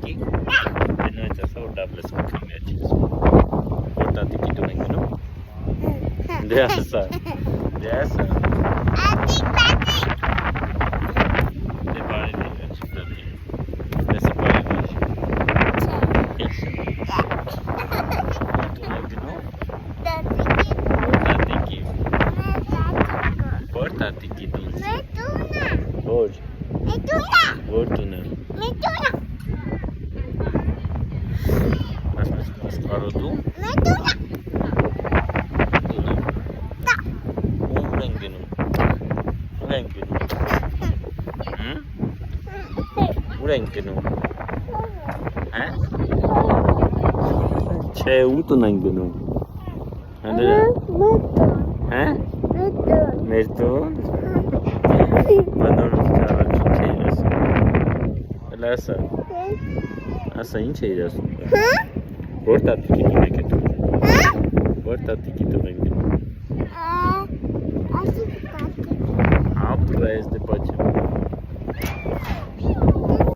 տատիկի։ Նույնիսկ ասա որ լավ լսում կամիաչից։ Որ տատիկի դու ենք գնում։ Դե ասա։ Դե ասա։ Դե բարի դե չպետք է։ Դեսը բարի դե։ Տատիկի։ Որ տատիկի դու։ Որ։ Որ տունը։ Ասպարո դու։ Տունը։ Ուր են գնում։ Ուր են գնում։ Ուր են գնում։ Հա։ Չէ, ուտուն են գնում։ Հանդրա։ Հա։ Մեր տուն։ Բանորոս կարաչու չէ իր ասում։ Էլ ասա։ Ասա ինչ է իր ասում։ Որ տատիկի դու եք է դու։ Որ տատիկի դու եք գնում։ Ապրես դե